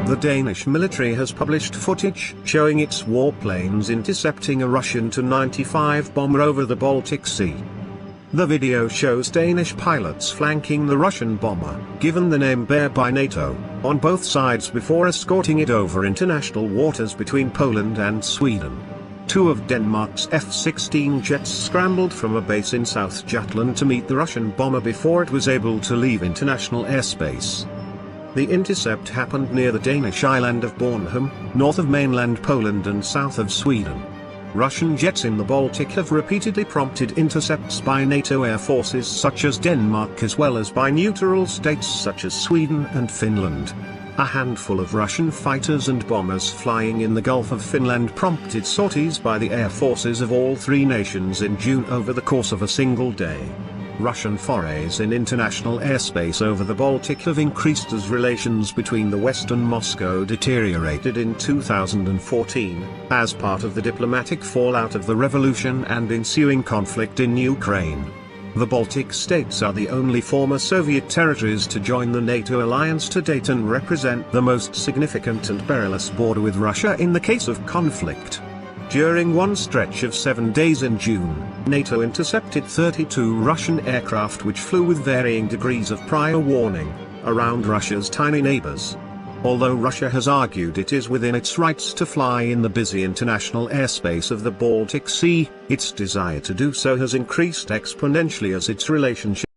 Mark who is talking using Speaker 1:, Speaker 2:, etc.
Speaker 1: The Danish military has published footage showing its warplanes intercepting a Russian Tu-95 bomber over the Baltic Sea. The video shows Danish pilots flanking the Russian bomber, given the name Bear by NATO, on both sides before escorting it over international waters between Poland and Sweden. Two of Denmark's F-16 jets scrambled from a base in South Jutland to meet the Russian bomber before it was able to leave international airspace. The intercept happened near the Danish island of Bornholm, north of mainland Poland and south of Sweden. Russian jets in the Baltic have repeatedly prompted intercepts by NATO air forces such as Denmark as well as by neutral states such as Sweden and Finland. A handful of Russian fighters and bombers flying in the Gulf of Finland prompted sorties by the air forces of all three nations in June over the course of a single day. Russian forays in international airspace over the Baltic have increased as relations between the West and Moscow deteriorated in 2014, as part of the diplomatic fallout of the revolution and ensuing conflict in Ukraine. The Baltic states are the only former Soviet territories to join the NATO alliance to date and represent the most significant and perilous border with Russia in the case of conflict. During one stretch of 7 days in June, NATO intercepted 32 Russian aircraft which flew with varying degrees of prior warning, around Russia's tiny neighbors. Although Russia has argued it is within its rights to fly in the busy international airspace of the Baltic Sea, its desire to do so has increased exponentially as its relationship